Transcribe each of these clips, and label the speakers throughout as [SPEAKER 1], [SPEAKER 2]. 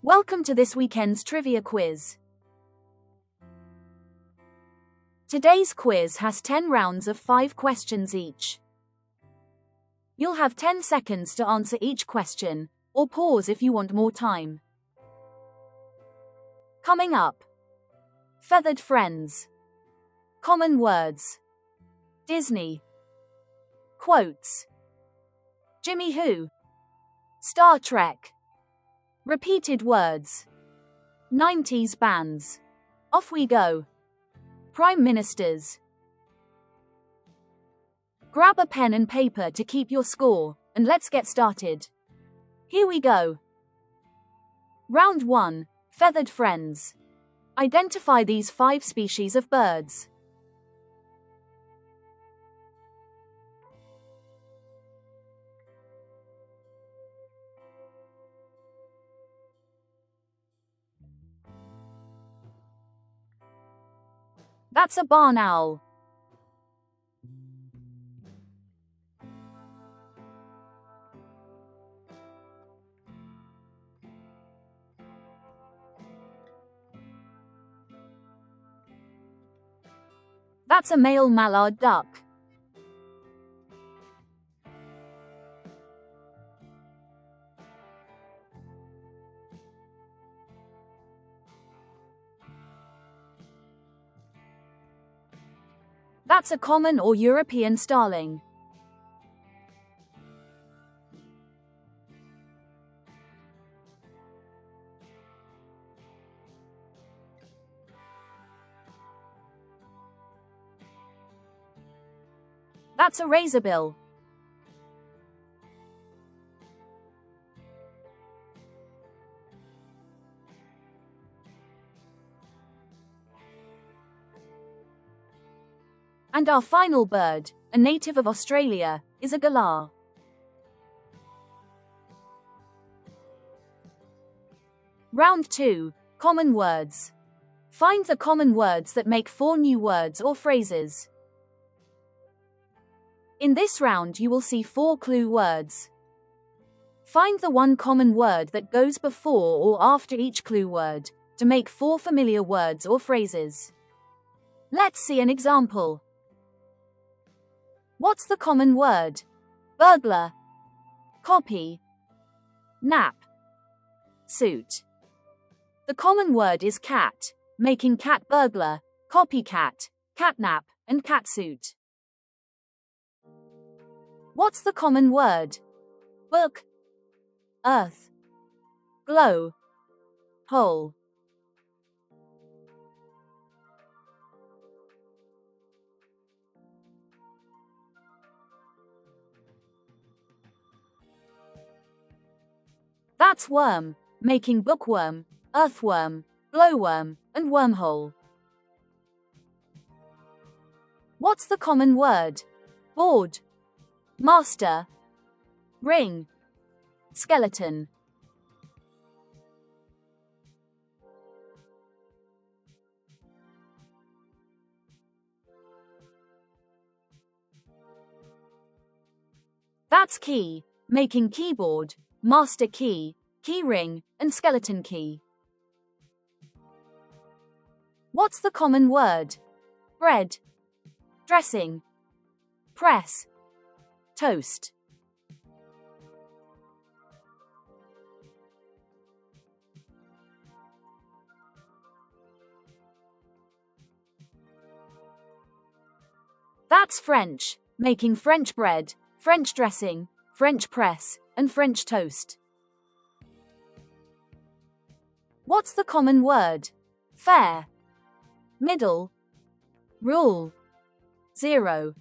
[SPEAKER 1] Welcome to this weekend's trivia quiz. Today's quiz has 10 rounds of 5 questions each. You'll have 10 seconds to answer each question, or pause if you want more time. Coming up: feathered friends, common words, Disney, quotes, Jimmy Who, Star Trek, repeated words, 90s bands. Off we go. Prime ministers. Grab a pen and paper to keep your score, and let's get started. Here we go. Round 1, feathered friends. Identify these 5 species of birds. That's a barn owl. That's a male mallard duck. That's a common or European starling. That's a razorbill. And our final bird, a native of Australia, is a galah. Round 2, common words. Find the common words that make 4 new words or phrases. In this round you will see 4 clue words. Find the one common word that goes before or after each clue word, to make 4 familiar words or phrases. Let's see an example. What's the common word? Burglar, copy, nap, suit. The common word is cat, making cat burglar, copycat, catnap, and catsuit. What's the common word? Book, earth, glow, hole. That's worm, making bookworm, earthworm, glowworm, and wormhole. What's the common word? Board, master, ring, skeleton. That's key, making keyboard, master key, key ring, and skeleton key. What's the common word? Bread, dressing, press, toast. That's French, making French bread, French dressing, French press, and French toast. What's the common word? Fair, middle, rule, 0.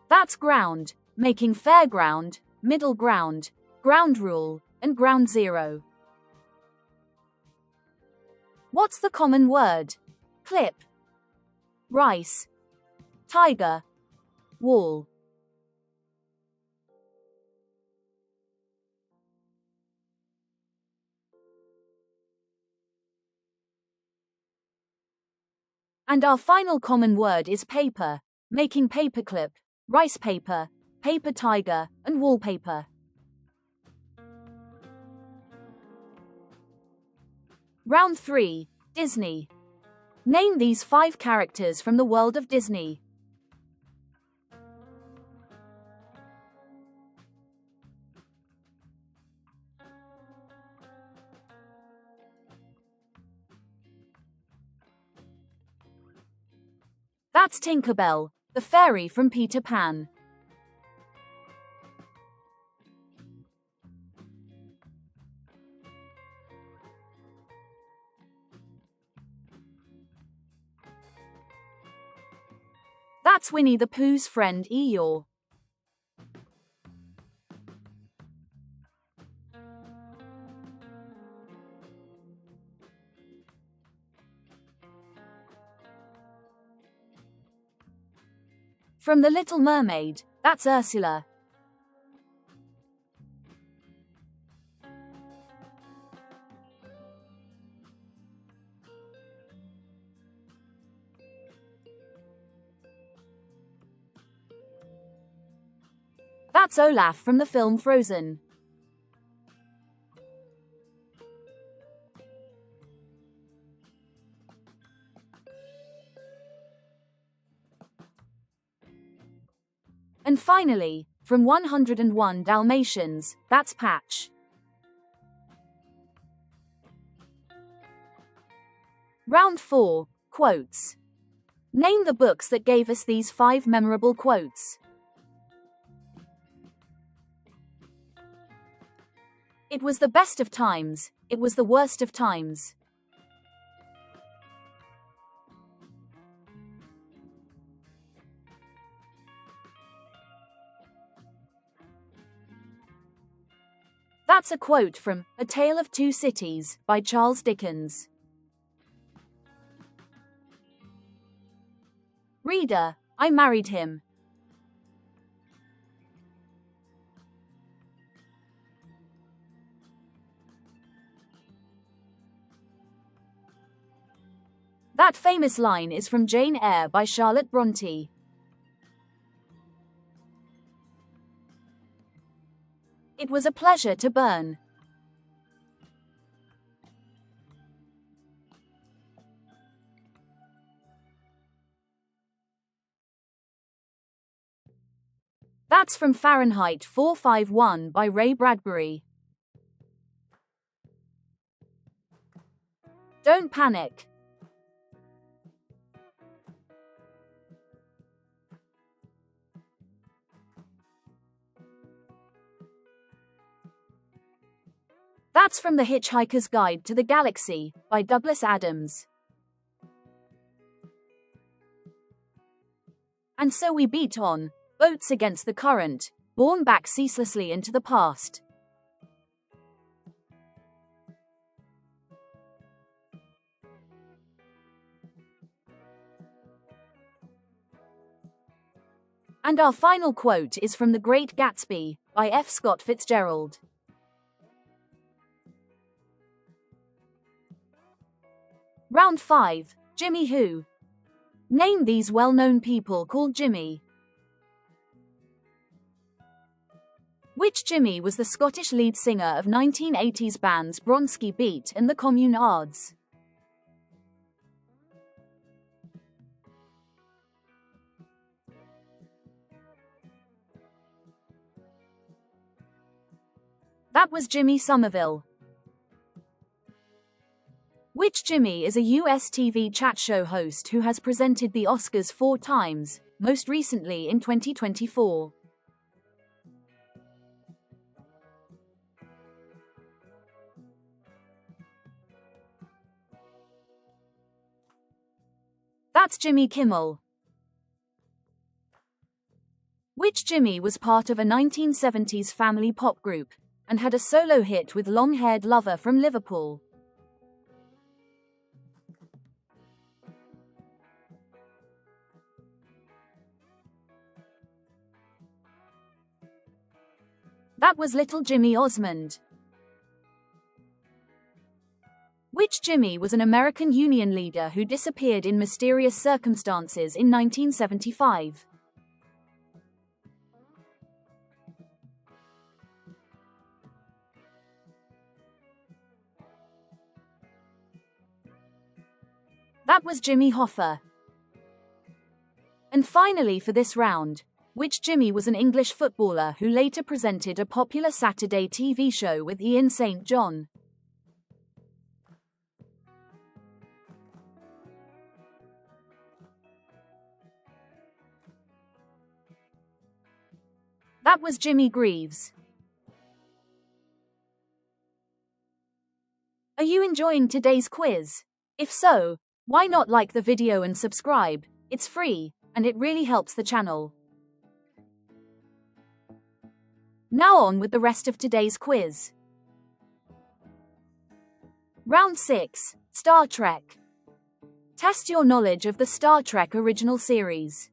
[SPEAKER 1] That's ground, making fairground, middle ground, ground rule, and ground 0. What's the common word? Clip, rice, tiger, wall. And our final common word is paper, making paperclip, rice paper, paper tiger, and wallpaper. Round 3. Disney. Name these 5 characters from the world of Disney. That's Tinkerbell, the fairy from Peter Pan. That's Winnie the Pooh's friend Eeyore. From The Little Mermaid, that's Ursula. That's Olaf from the film Frozen. And finally, from 101 Dalmatians, that's Patch. Round 4. Quotes. Name the books that gave us these 5 memorable quotes. It was the best of times, it was the worst of times. That's a quote from A Tale of Two Cities by Charles Dickens. Reader, I married him. That famous line is from Jane Eyre by Charlotte Bronte. It was a pleasure to burn. That's from Fahrenheit 451 by Ray Bradbury. Don't panic. That's from The Hitchhiker's Guide to the Galaxy by Douglas Adams. And so we beat on, boats against the current, borne back ceaselessly into the past. And our final quote is from The Great Gatsby by F. Scott Fitzgerald. Round 5. Jimmy Who. Name these well-known people called Jimmy. Which Jimmy was the Scottish lead singer of 1980s bands Bronski Beat and the Communards? That was Jimmy Somerville. Which Jimmy is a US TV chat show host who has presented the Oscars 4 times, most recently in 2024. That's Jimmy Kimmel. Which Jimmy was part of a 1970s family pop group and had a solo hit with long-haired lover from Liverpool? That was Little Jimmy Osmond. Which Which Jimmy was an American Union leader who disappeared in mysterious circumstances in 1975? That was Jimmy Hoffa. And finally for this round, which Jimmy was an English footballer who later presented a popular Saturday TV show with Ian St. John? That was Jimmy Greaves. Are you enjoying today's quiz? If so, why not like the video and subscribe? It's free, and it really helps the channel. Now on with the rest of today's quiz. Round 6, Star Trek. Test your knowledge of the Star Trek original series.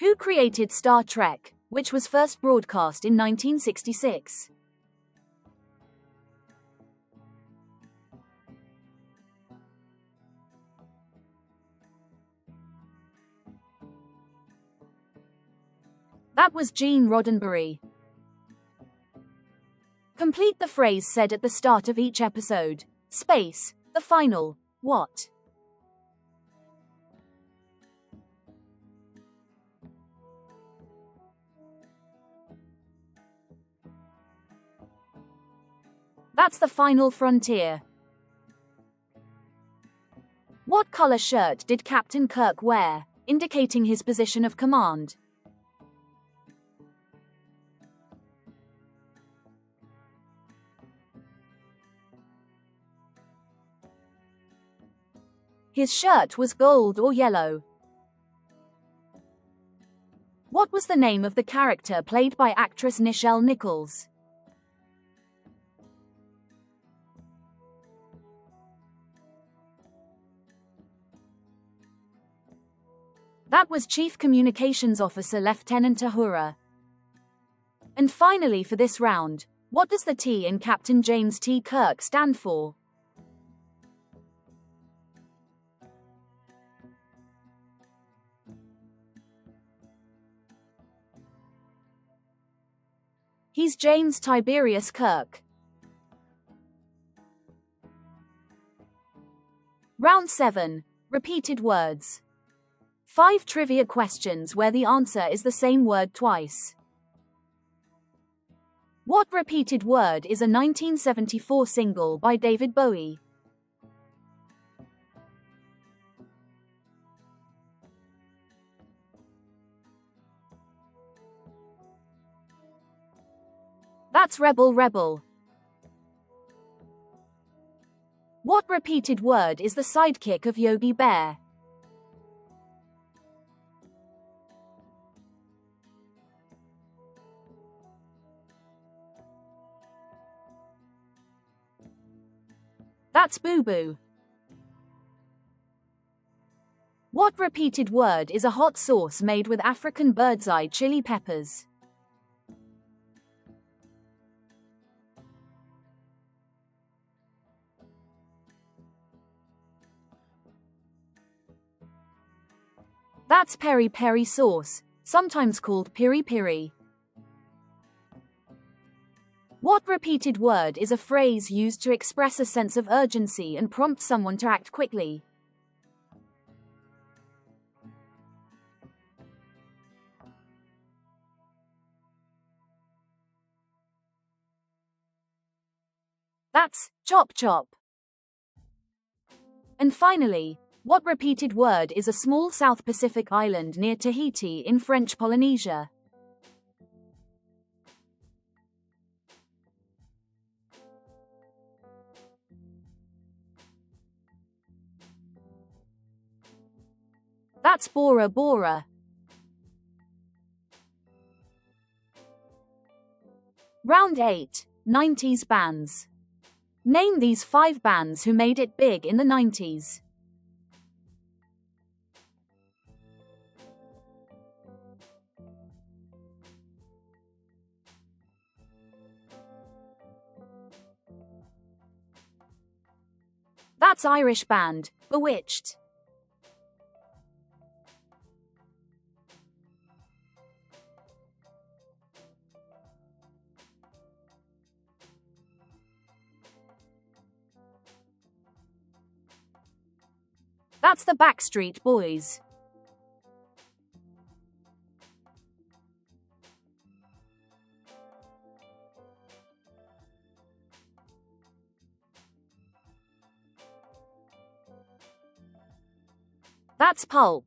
[SPEAKER 1] Who created Star Trek, which was first broadcast in 1966? That was Gene Roddenberry. Complete the phrase said at the start of each episode. Space, the final, what? That's the final frontier. What color shirt did Captain Kirk wear, indicating his position of command? His shirt was gold or yellow. What was the name of the character played by actress Nichelle Nichols? That was Chief Communications Officer Lieutenant Uhura. And finally for this round, what does the T in Captain James T. Kirk stand for? He's James Tiberius Kirk. Round 7, Repeated words. 5 trivia questions where the answer is the same word twice. What repeated word is a 1974 single by David Bowie? That's Rebel Rebel. What repeated word is the sidekick of Yogi Bear? That's Boo Boo. What repeated word is a hot sauce made with African bird's eye chili peppers? That's peri peri sauce, sometimes called piri piri. What repeated word is a phrase used to express a sense of urgency and prompt someone to act quickly? That's chop chop. And finally, what repeated word is a small South Pacific island near Tahiti in French Polynesia? That's Bora Bora. Round 8, 90s bands. Name these 5 bands who made it big in the 90s. That's Irish band, Bewitched. That's the Backstreet Boys. That's Pulp.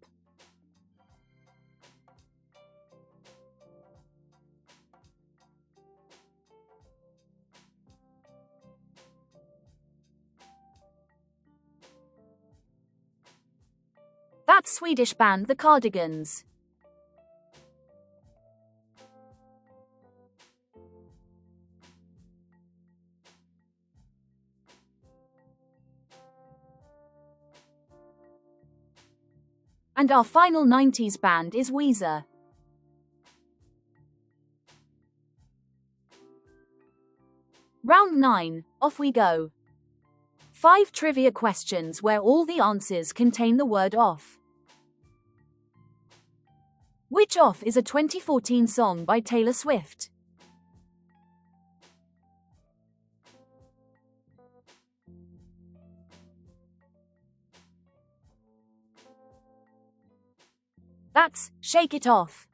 [SPEAKER 1] That's Swedish band The Cardigans. And our final 90s band is Weezer. Round 9, off we go. 5 trivia questions where all the answers contain the word off. Which Off is a 2014 song by Taylor Swift? That's Shake It Off.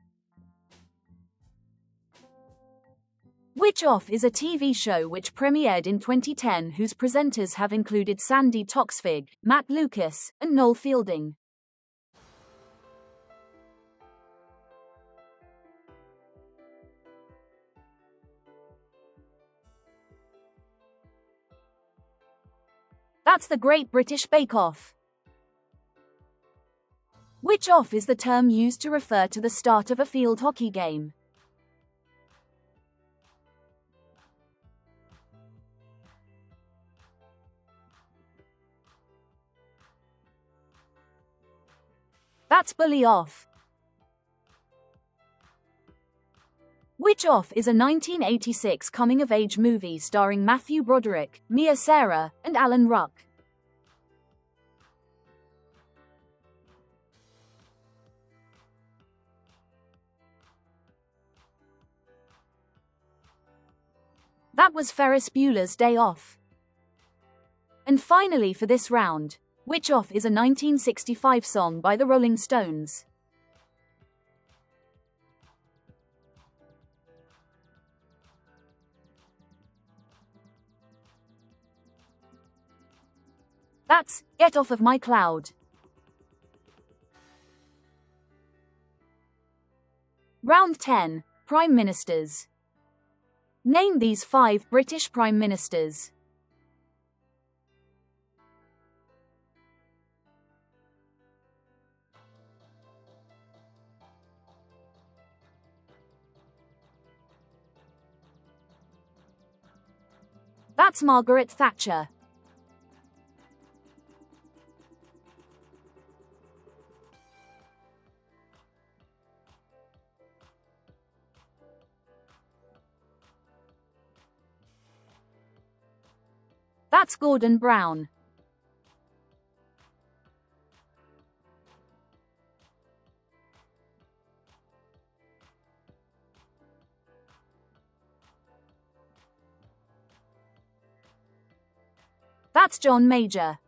[SPEAKER 1] Which Off is a TV show which premiered in 2010 whose presenters have included Sandy Toksvig, Matt Lucas, and Noel Fielding? That's the Great British Bake Off. Which off is the term used to refer to the start of a field hockey game? That's bully off. Which Off is a 1986 coming-of-age movie starring Matthew Broderick, Mia Sara, and Alan Ruck? That was Ferris Bueller's Day Off. And finally for this round, which Off is a 1965 song by the Rolling Stones? That's Get Off of My Cloud. Round 10, Prime Ministers. Name these 5 British Prime Ministers. That's Margaret Thatcher. That's Gordon Brown. That's John Major.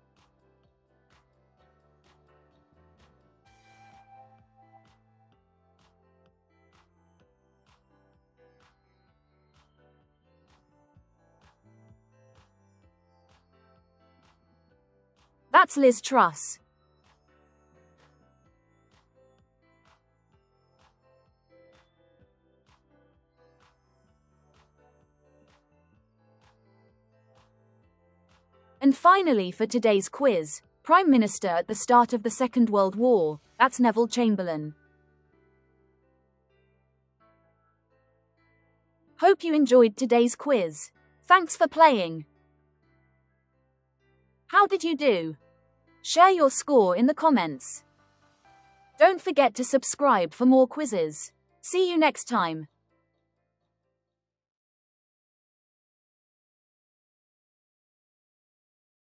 [SPEAKER 1] That's Liz Truss. And finally for today's quiz, Prime Minister at the start of the Second World War, that's Neville Chamberlain. Hope you enjoyed today's quiz. Thanks for playing. How did you do? Share your score in the comments. Don't forget to subscribe for more quizzes. See you next time.